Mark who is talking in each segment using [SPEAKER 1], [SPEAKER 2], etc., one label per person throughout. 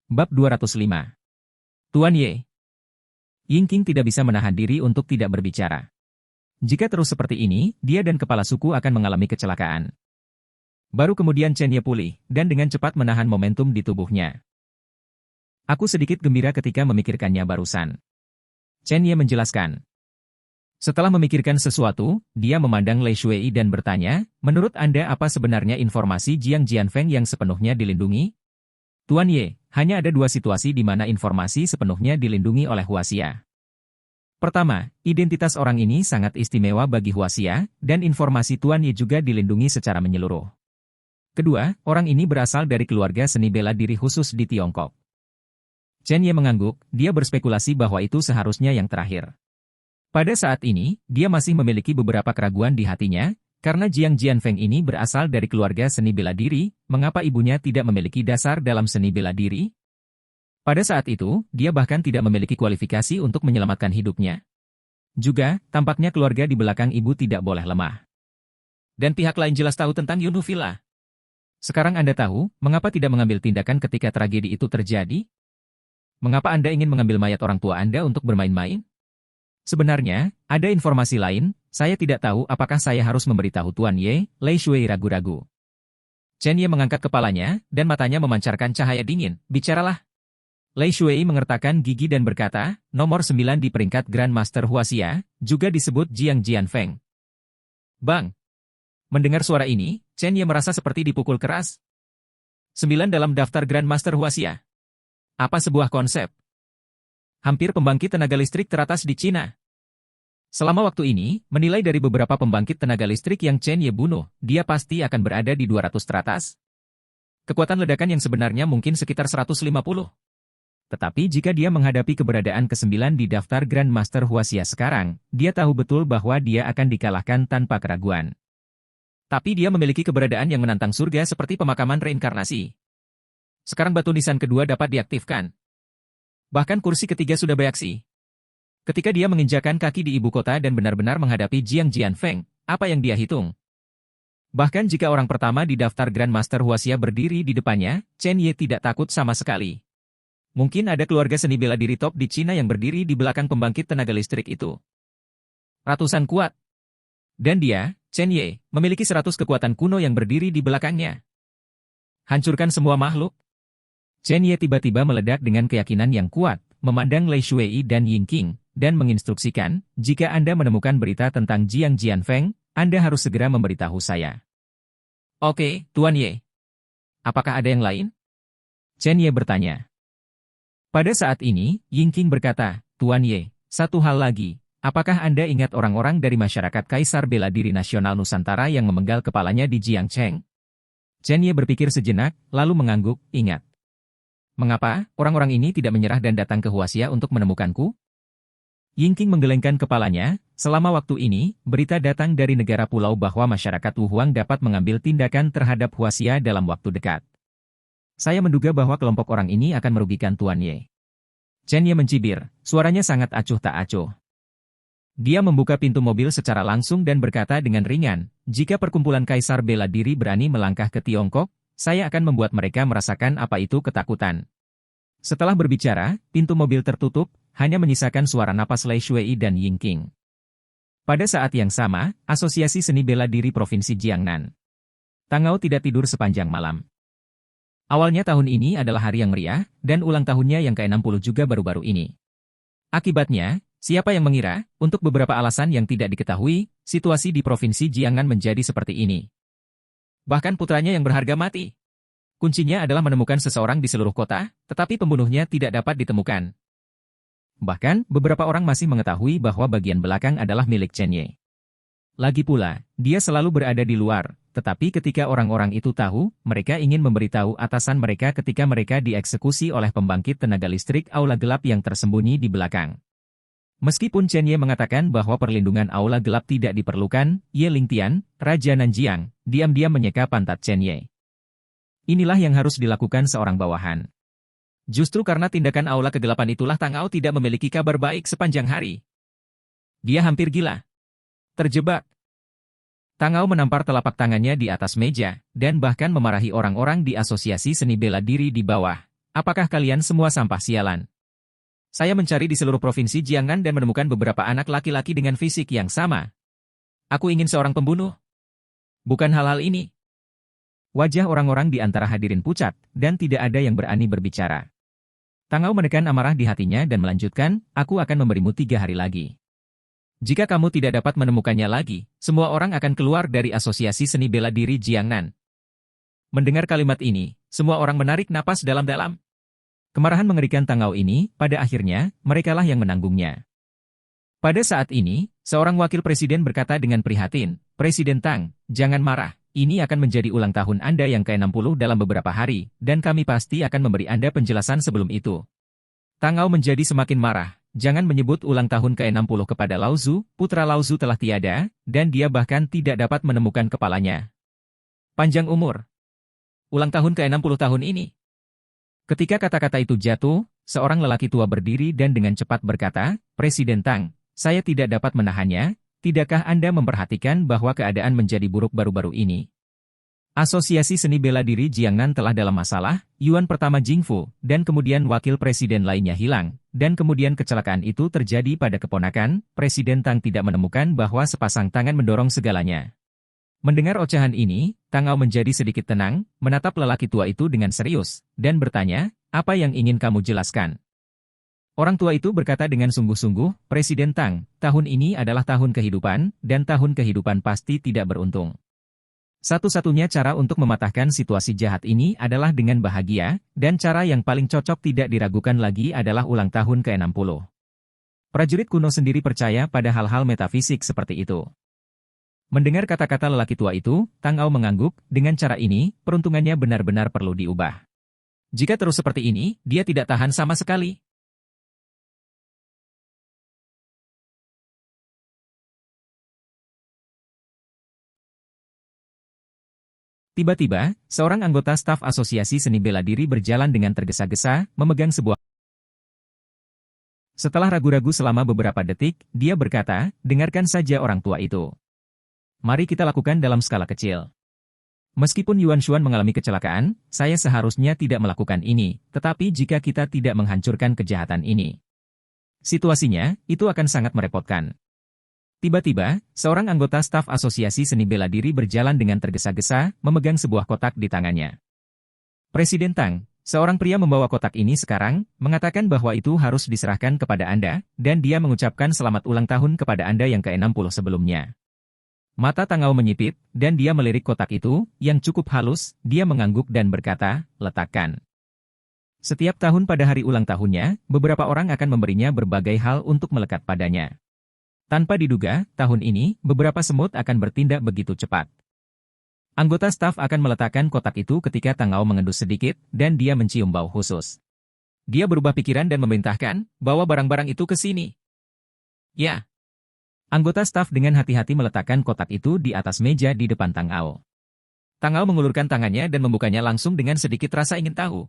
[SPEAKER 1] Bab 205. Tuan Ye. Yingqing tidak bisa menahan diri untuk tidak berbicara. Jika terus seperti ini, dia dan kepala suku akan mengalami kecelakaan. Baru kemudian Chen Ye pulih, dan dengan cepat menahan momentum di tubuhnya. Aku sedikit gembira ketika memikirkannya barusan. Chen Ye menjelaskan. Setelah memikirkan sesuatu, dia memandang Lei Shuei dan bertanya, menurut Anda apa sebenarnya informasi Jiang Jianfeng yang sepenuhnya dilindungi? Tuan Ye, hanya ada dua situasi di mana informasi sepenuhnya dilindungi oleh Huaxia. Pertama, identitas orang ini sangat istimewa bagi Huaxia, dan informasi Tuan Ye juga dilindungi secara menyeluruh. Kedua, orang ini berasal dari keluarga seni bela diri khusus di Tiongkok. Chen Ye mengangguk, dia berspekulasi bahwa itu seharusnya yang terakhir. Pada saat ini, dia masih memiliki beberapa keraguan di hatinya, karena Jiang Jianfeng ini berasal dari keluarga seni bela diri, mengapa ibunya tidak memiliki dasar dalam seni bela diri? Pada saat itu, dia bahkan tidak memiliki kualifikasi untuk menyelamatkan hidupnya. Juga, tampaknya keluarga di belakang ibu tidak boleh lemah. Dan pihak lain jelas tahu tentang Yunufila. Sekarang Anda tahu, mengapa tidak mengambil tindakan ketika tragedi itu terjadi? Mengapa Anda ingin mengambil mayat orang tua Anda untuk bermain-main? Sebenarnya, ada informasi lain, saya tidak tahu apakah saya harus memberitahu Tuan Ye. Lei Shuei ragu-ragu. Chen Ye mengangkat kepalanya, dan matanya memancarkan cahaya dingin. Bicaralah. Lei Shuei mengertakkan gigi dan berkata, nomor 9 di peringkat Grandmaster Huaxia, juga disebut Jiang Jianfeng. Bang! Mendengar suara ini, Chen Ye merasa seperti dipukul keras. 9 dalam daftar Grandmaster Huaxia. Apa sebuah konsep? Hampir pembangkit tenaga listrik teratas di Cina. Selama waktu ini, menilai dari beberapa pembangkit tenaga listrik yang Chen Ye bunuh, dia pasti akan berada di 200 teratas. Kekuatan ledakan yang sebenarnya mungkin sekitar 150. Tetapi jika dia menghadapi keberadaan ke-9 di daftar Grandmaster Huaxia sekarang, dia tahu betul bahwa dia akan dikalahkan tanpa keraguan. Tapi dia memiliki keberadaan yang menantang surga seperti pemakaman reinkarnasi. Sekarang batu nisan kedua dapat diaktifkan. Bahkan kursi ketiga sudah bereaksi. Ketika dia menginjakan kaki di ibu kota dan benar-benar menghadapi Jiang Jianfeng, apa yang dia hitung? Bahkan jika orang pertama di daftar Grandmaster Huaxia berdiri di depannya, Chen Ye tidak takut sama sekali. Mungkin ada keluarga seni bela diri top di Cina yang berdiri di belakang pembangkit tenaga listrik itu. Ratusan kuat. Dan dia, Chen Ye, memiliki 100 kekuatan kuno yang berdiri di belakangnya. Hancurkan semua makhluk. Chen Ye tiba-tiba meledak dengan keyakinan yang kuat, memandang Lei Shuei dan Yingqing, dan menginstruksikan, jika Anda menemukan berita tentang Jiang Jianfeng, Anda harus segera memberitahu saya. Oke, Tuan Ye. Apakah ada yang lain? Chen Ye bertanya. Pada saat ini, Yingqing berkata, Tuan Ye, satu hal lagi, apakah Anda ingat orang-orang dari masyarakat Kaisar Bela Diri Nasional Nusantara yang memenggal kepalanya di Jiangcheng? Chen Ye berpikir sejenak, lalu mengangguk, ingat. Mengapa orang-orang ini tidak menyerah dan datang ke Huaxia untuk menemukanku? Yingqing menggelengkan kepalanya, selama waktu ini, berita datang dari negara pulau bahwa masyarakat Wuhuang dapat mengambil tindakan terhadap Huaxia dalam waktu dekat. Saya menduga bahwa kelompok orang ini akan merugikan Tuan Ye. Chen Ye mencibir, suaranya sangat acuh tak acuh. Dia membuka pintu mobil secara langsung dan berkata dengan ringan, jika perkumpulan Kaisar Bela Diri berani melangkah ke Tiongkok, saya akan membuat mereka merasakan apa itu ketakutan. Setelah berbicara, pintu mobil tertutup, hanya menyisakan suara napas Lei Shuei dan Yingqing. Pada saat yang sama, Asosiasi Seni Bela Diri Provinsi Jiangnan. Tangau tidak tidur sepanjang malam. Awalnya tahun ini adalah hari yang meriah, dan ulang tahunnya yang ke-60 juga baru-baru ini. Akibatnya, siapa yang mengira, untuk beberapa alasan yang tidak diketahui, situasi di Provinsi Jiangnan menjadi seperti ini. Bahkan putranya yang berharga mati. Kuncinya adalah menemukan seseorang di seluruh kota, tetapi pembunuhnya tidak dapat ditemukan. Bahkan, beberapa orang masih mengetahui bahwa bagian belakang adalah milik Chen Ye. Lagi pula, dia selalu berada di luar, tetapi ketika orang-orang itu tahu, mereka ingin memberitahu atasan mereka ketika mereka dieksekusi oleh pembangkit tenaga listrik aula gelap yang tersembunyi di belakang. Meskipun Chen Ye mengatakan bahwa perlindungan aula gelap tidak diperlukan, Ye Lingtian, Raja Nanjiang, diam-diam menyeka pantat Chen Ye. Inilah yang harus dilakukan seorang bawahan. Justru karena tindakan aula kegelapan itulah Tangau tidak memiliki kabar baik sepanjang hari. Dia hampir gila. Terjebak. Tangau menampar telapak tangannya di atas meja, dan bahkan memarahi orang-orang di Asosiasi Seni Bela Diri di bawah. Apakah kalian semua sampah sialan? Saya mencari di seluruh provinsi Jiangnan dan menemukan beberapa anak laki-laki dengan fisik yang sama. Aku ingin seorang pembunuh. Bukan hal-hal ini. Wajah orang-orang di antara hadirin pucat, dan tidak ada yang berani berbicara. Tangau menekan amarah di hatinya dan melanjutkan, aku akan memberimu 3 hari lagi. Jika kamu tidak dapat menemukannya lagi, semua orang akan keluar dari Asosiasi Seni Bela Diri Jiangnan. Mendengar kalimat ini, semua orang menarik napas dalam-dalam. Kemarahan mengerikan Tangau ini, pada akhirnya, merekalah yang menanggungnya. Pada saat ini, seorang wakil presiden berkata dengan prihatin, Presiden Tang, jangan marah. Ini akan menjadi ulang tahun Anda yang ke-60 dalam beberapa hari, dan kami pasti akan memberi Anda penjelasan sebelum itu. Tangau menjadi semakin marah. Jangan menyebut ulang tahun ke-60 kepada Lao Zu, putra Lao Zu telah tiada, dan dia bahkan tidak dapat menemukan kepalanya. Panjang umur. Ulang tahun ke-60 tahun ini. Ketika kata-kata itu jatuh, seorang lelaki tua berdiri dan dengan cepat berkata, Presiden Tang, saya tidak dapat menahannya. Tidakkah Anda memperhatikan bahwa keadaan menjadi buruk baru-baru ini? Asosiasi Seni Bela Diri Jiangnan telah dalam masalah, Yuan pertama Jingfu, dan kemudian wakil presiden lainnya hilang, dan kemudian kecelakaan itu terjadi pada keponakan, Presiden Tang tidak menemukan bahwa sepasang tangan mendorong segalanya. Mendengar ocehan ini, Tangau menjadi sedikit tenang, menatap lelaki tua itu dengan serius, dan bertanya, apa yang ingin kamu jelaskan? Orang tua itu berkata dengan sungguh-sungguh, Presiden Tang, tahun ini adalah tahun kehidupan, dan tahun kehidupan pasti tidak beruntung. Satu-satunya cara untuk mematahkan situasi jahat ini adalah dengan bahagia, dan cara yang paling cocok tidak diragukan lagi adalah ulang tahun ke-60. Prajurit kuno sendiri percaya pada hal-hal metafisik seperti itu. Mendengar kata-kata lelaki tua itu, Tangau mengangguk, dengan cara ini, peruntungannya benar-benar perlu diubah. Jika terus seperti ini, dia tidak tahan sama sekali. Tiba-tiba, seorang anggota staf Asosiasi Seni Bela Diri berjalan dengan tergesa-gesa, memegang sebuah. Setelah ragu-ragu selama beberapa detik, dia berkata, dengarkan saja orang tua itu. Mari kita lakukan dalam skala kecil. Meskipun Yuan Xuan mengalami kecelakaan, saya seharusnya tidak melakukan ini, tetapi jika kita tidak menghancurkan kejahatan ini, situasinya, itu akan sangat merepotkan. Tiba-tiba, seorang anggota staf Asosiasi Seni Bela Diri berjalan dengan tergesa-gesa, memegang sebuah kotak di tangannya. Presiden Tang, seorang pria membawa kotak ini sekarang, mengatakan bahwa itu harus diserahkan kepada Anda, dan dia mengucapkan selamat ulang tahun kepada Anda yang ke-60 sebelumnya. Mata Tangau menyipit, dan dia melirik kotak itu, yang cukup halus, dia mengangguk dan berkata, letakkan. Setiap tahun pada hari ulang tahunnya, beberapa orang akan memberinya berbagai hal untuk melekat padanya. Tanpa diduga, tahun ini, beberapa semut akan bertindak begitu cepat. Anggota staf akan meletakkan kotak itu ketika Tangau mengendus sedikit, dan dia mencium bau khusus. Dia berubah pikiran dan memerintahkan, bawa barang-barang itu ke sini. Ya. Anggota staf dengan hati-hati meletakkan kotak itu di atas meja di depan Tangau. Tangau mengulurkan tangannya dan membukanya langsung dengan sedikit rasa ingin tahu.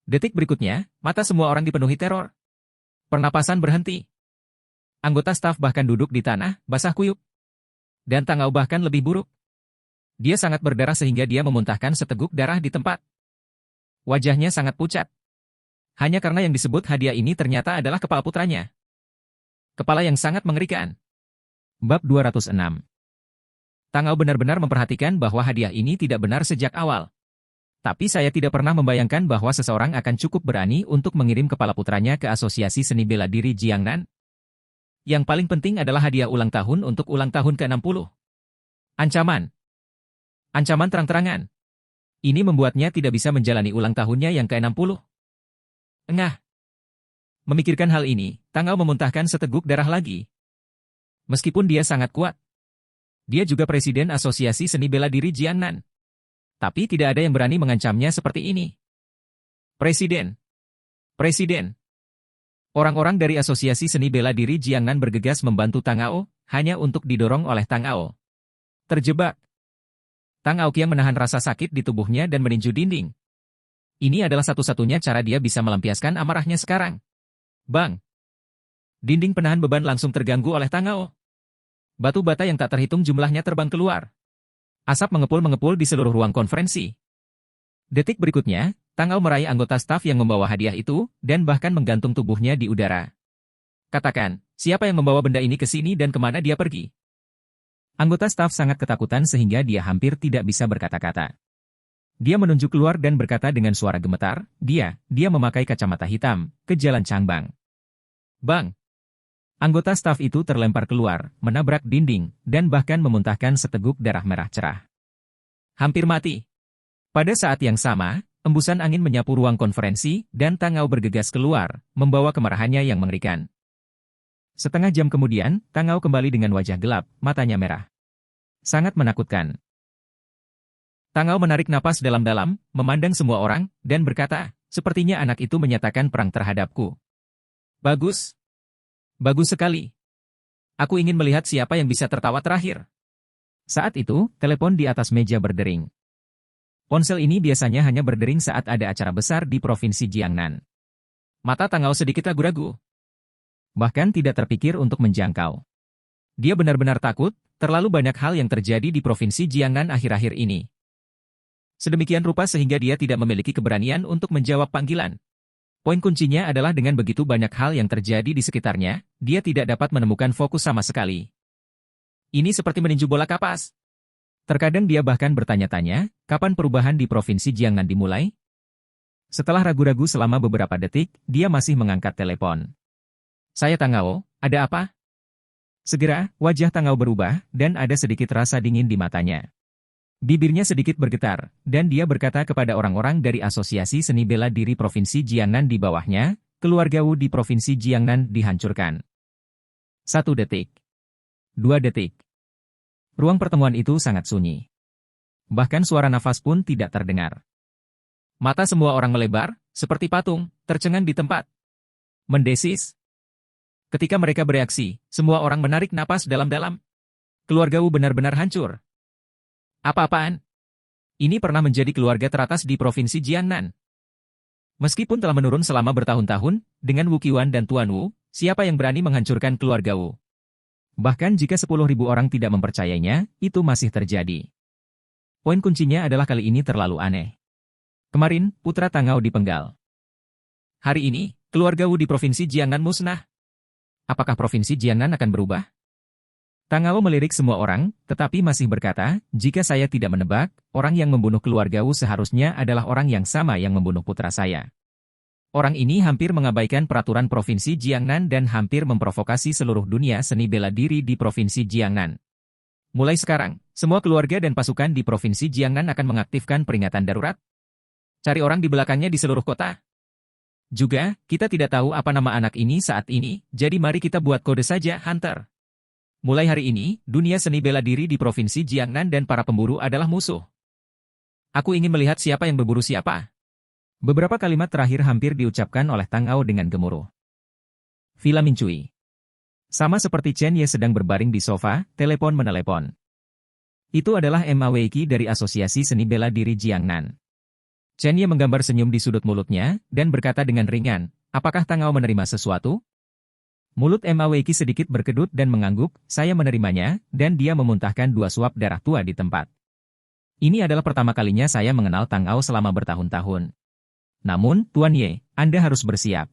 [SPEAKER 1] Detik berikutnya, mata semua orang dipenuhi teror. Pernapasan berhenti. Anggota staf bahkan duduk di tanah, basah kuyup. Dan Tangau bahkan lebih buruk. Dia sangat berdarah sehingga dia memuntahkan seteguk darah di tempat. Wajahnya sangat pucat. Hanya karena yang disebut hadiah ini ternyata adalah kepala putranya. Kepala yang sangat mengerikan. Bab 206. Tangau benar-benar memperhatikan bahwa hadiah ini tidak benar sejak awal. Tapi saya tidak pernah membayangkan bahwa seseorang akan cukup berani untuk mengirim kepala putranya ke Asosiasi Seni Bela Diri Jiangnan. Yang paling penting adalah hadiah ulang tahun untuk ulang tahun ke-60. Ancaman. Ancaman terang-terangan. Ini membuatnya tidak bisa menjalani ulang tahunnya yang ke-60. Engah. Memikirkan hal ini, Tangau memuntahkan seteguk darah lagi. Meskipun dia sangat kuat. Dia juga presiden Asosiasi Seni Bela Diri Jiangnan. Tapi tidak ada yang berani mengancamnya seperti ini. Presiden. Presiden. Orang-orang dari Asosiasi Seni Bela Diri Jiangnan bergegas membantu Tangau, hanya untuk didorong oleh Tangau. Terjebak. Tangau kian menahan rasa sakit di tubuhnya dan meninju dinding. Ini adalah satu-satunya cara dia bisa melampiaskan amarahnya sekarang. Bang! Dinding penahan beban langsung terganggu oleh Tangau. Batu bata yang tak terhitung jumlahnya terbang keluar. Asap mengepul-mengepul di seluruh ruang konferensi. Detik berikutnya, Tangau meraih anggota staf yang membawa hadiah itu, dan bahkan menggantung tubuhnya di udara. Katakan, siapa yang membawa benda ini ke sini dan kemana dia pergi? Anggota staf sangat ketakutan sehingga dia hampir tidak bisa berkata-kata. Dia menunjuk keluar dan berkata dengan suara gemetar, dia memakai kacamata hitam, ke jalan Changbang. Bang! Anggota staf itu terlempar keluar, menabrak dinding, dan bahkan memuntahkan seteguk darah merah cerah. Hampir mati. Pada saat yang sama, embusan angin menyapu ruang konferensi, dan Tangau bergegas keluar, membawa kemarahannya yang mengerikan. Setengah jam kemudian, Tangau kembali dengan wajah gelap, matanya merah. Sangat menakutkan. Tangau menarik napas dalam-dalam, memandang semua orang, dan berkata, sepertinya anak itu menyatakan perang terhadapku. Bagus. Bagus sekali. Aku ingin melihat siapa yang bisa tertawa terakhir. Saat itu, telepon di atas meja berdering. Ponsel ini biasanya hanya berdering saat ada acara besar di Provinsi Jiangnan. Mata Tangau sedikit ragu-ragu. Bahkan tidak terpikir untuk menjangkau. Dia benar-benar takut, terlalu banyak hal yang terjadi di Provinsi Jiangnan akhir-akhir ini. Sedemikian rupa sehingga dia tidak memiliki keberanian untuk menjawab panggilan. Poin kuncinya adalah dengan begitu banyak hal yang terjadi di sekitarnya, dia tidak dapat menemukan fokus sama sekali. Ini seperti meninju bola kapas. Terkadang dia bahkan bertanya-tanya, kapan perubahan di Provinsi Jiangnan dimulai? Setelah ragu-ragu selama beberapa detik, dia masih mengangkat telepon. Saya Tangau, ada apa? Segera, wajah Tangau berubah, dan ada sedikit rasa dingin di matanya. Bibirnya sedikit bergetar, dan dia berkata kepada orang-orang dari Asosiasi Seni Bela Diri Provinsi Jiangnan di bawahnya, keluarga Wu di Provinsi Jiangnan dihancurkan. 1 detik. 2 detik. Ruang pertemuan itu sangat sunyi. Bahkan suara nafas pun tidak terdengar. Mata semua orang melebar, seperti patung, tercengang di tempat. Mendesis. Ketika mereka bereaksi, semua orang menarik napas dalam-dalam. Keluarga Wu benar-benar hancur. Apa-apaan? Ini pernah menjadi keluarga teratas di Provinsi Jiangnan. Meskipun telah menurun selama bertahun-tahun, dengan Wu Qiwan dan Tuan Wu, siapa yang berani menghancurkan keluarga Wu? Bahkan jika 10.000 orang tidak mempercayainya, itu masih terjadi. Poin kuncinya adalah kali ini terlalu aneh. Kemarin, putra Tangau dipenggal. Hari ini, keluarga Wu di Provinsi Jiangnan musnah. Apakah Provinsi Jiangnan akan berubah? Tangau melirik semua orang, tetapi masih berkata, jika saya tidak menebak, orang yang membunuh keluarga Wu seharusnya adalah orang yang sama yang membunuh putra saya. Orang ini hampir mengabaikan peraturan Provinsi Jiangnan dan hampir memprovokasi seluruh dunia seni bela diri di Provinsi Jiangnan. Mulai sekarang, semua keluarga dan pasukan di Provinsi Jiangnan akan mengaktifkan peringatan darurat. Cari orang di belakangnya di seluruh kota. Juga, kita tidak tahu apa nama anak ini saat ini, jadi mari kita buat kode saja, Hunter. Mulai hari ini, dunia seni bela diri di Provinsi Jiangnan dan para pemburu adalah musuh. Aku ingin melihat siapa yang berburu siapa. Beberapa kalimat terakhir hampir diucapkan oleh Tangau dengan gemuruh. Villa Mincui. Sama seperti Chen Ye sedang berbaring di sofa, telepon menelepon. Itu adalah Ma Weiqi dari Asosiasi Seni Bela Diri Jiangnan. Chen Ye menggambar senyum di sudut mulutnya, dan berkata dengan ringan, apakah Tangau menerima sesuatu? Mulut Ma Weiqi sedikit berkedut dan mengangguk, saya menerimanya, dan dia memuntahkan 2 suap darah tua di tempat. Ini adalah pertama kalinya saya mengenal Tangau selama bertahun-tahun. Namun, Tuan Ye, Anda harus bersiap.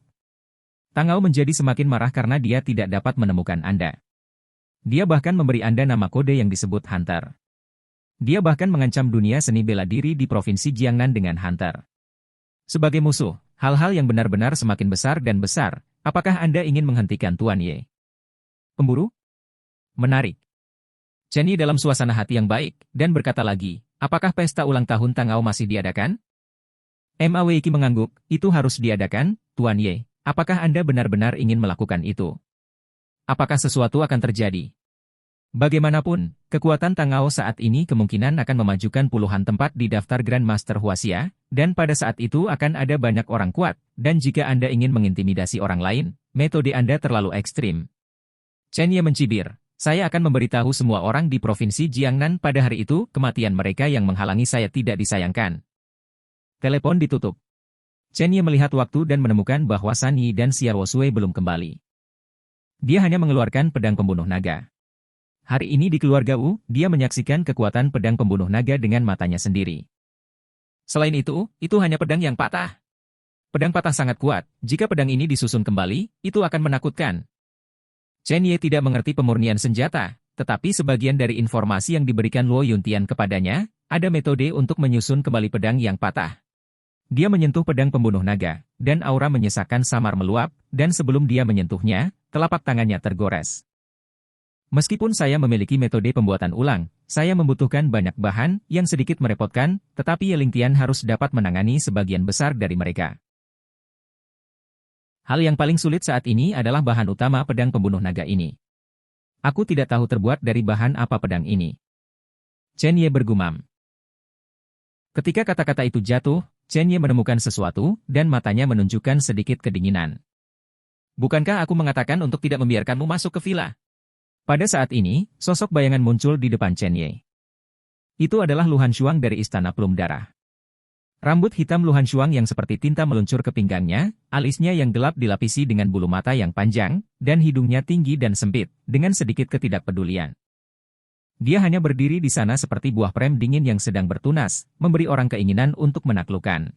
[SPEAKER 1] Tangau menjadi semakin marah karena dia tidak dapat menemukan Anda. Dia bahkan memberi Anda nama kode yang disebut Hunter. Dia bahkan mengancam dunia seni bela diri di Provinsi Jiangnan dengan Hunter. Sebagai musuh, hal-hal yang benar-benar semakin besar dan besar, apakah Anda ingin menghentikan Tuan Ye? Pemburu? Menarik. Chen Yi dalam suasana hati yang baik, dan berkata lagi, apakah pesta ulang tahun Tangau masih diadakan? Ma Weiqi mengangguk, itu harus diadakan, Tuan Ye. Apakah Anda benar-benar ingin melakukan itu? Apakah sesuatu akan terjadi? Bagaimanapun, kekuatan Tangau saat ini kemungkinan akan memajukan puluhan tempat di daftar Grandmaster Huaxia, dan pada saat itu akan ada banyak orang kuat, dan jika Anda ingin mengintimidasi orang lain, metode Anda terlalu ekstrim. Chen Ye mencibir, saya akan memberitahu semua orang di Provinsi Jiangnan pada hari itu, kematian mereka yang menghalangi saya tidak disayangkan. Telepon ditutup. Chen Ye melihat waktu dan menemukan bahwa San Yi dan Xiao Sui belum kembali. Dia hanya mengeluarkan pedang pembunuh naga. Hari ini di keluarga Wu, dia menyaksikan kekuatan pedang pembunuh naga dengan matanya sendiri. Selain itu hanya pedang yang patah. Pedang patah sangat kuat, jika pedang ini disusun kembali, itu akan menakutkan. Chen Ye tidak mengerti pemurnian senjata, tetapi sebagian dari informasi yang diberikan Luo Yuntian kepadanya, ada metode untuk menyusun kembali pedang yang patah. Dia menyentuh pedang pembunuh naga, dan aura menyesakan samar meluap, dan sebelum dia menyentuhnya, telapak tangannya tergores. Meskipun saya memiliki metode pembuatan ulang, saya membutuhkan banyak bahan yang sedikit merepotkan, tetapi Ye Lingtian harus dapat menangani sebagian besar dari mereka. Hal yang paling sulit saat ini adalah bahan utama pedang pembunuh naga ini. Aku tidak tahu terbuat dari bahan apa pedang ini. Chen Ye bergumam. Ketika kata-kata itu jatuh, Chen Ye menemukan sesuatu, dan matanya menunjukkan sedikit kedinginan. Bukankah aku mengatakan untuk tidak membiarkanmu masuk ke villa? Pada saat ini, sosok bayangan muncul di depan Chen Ye. Itu adalah Lu Hanshuang dari Istana Plum Darah. Rambut hitam Lu Hanshuang yang seperti tinta meluncur ke pinggangnya, alisnya yang gelap dilapisi dengan bulu mata yang panjang, dan hidungnya tinggi dan sempit, dengan sedikit ketidakpedulian. Dia hanya berdiri di sana seperti buah prem dingin yang sedang bertunas, memberi orang keinginan untuk menaklukkan.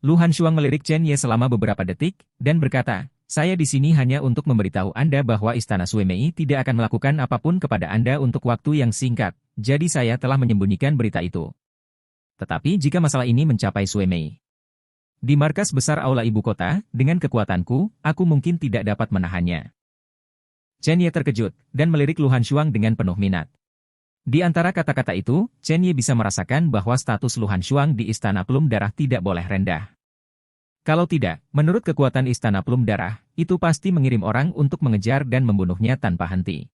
[SPEAKER 1] Lu Hanshuang melirik Chen Ye selama beberapa detik, dan berkata, "Saya di sini hanya untuk memberitahu Anda bahwa Istana Suemei tidak akan melakukan apapun kepada Anda untuk waktu yang singkat, jadi saya telah menyembunyikan berita itu. Tetapi jika masalah ini mencapai Suemei di markas besar aula ibu kota, dengan kekuatanku, aku mungkin tidak dapat menahannya." Chen Ye terkejut, dan melirik Lu Hanshuang dengan penuh minat. Di antara kata-kata itu, Chen Ye bisa merasakan bahwa status Lu Hanshuang di Istana Plum Darah tidak boleh rendah. Kalau tidak, menurut kekuatan Istana Plum Darah, itu pasti mengirim orang untuk mengejar dan membunuhnya tanpa henti.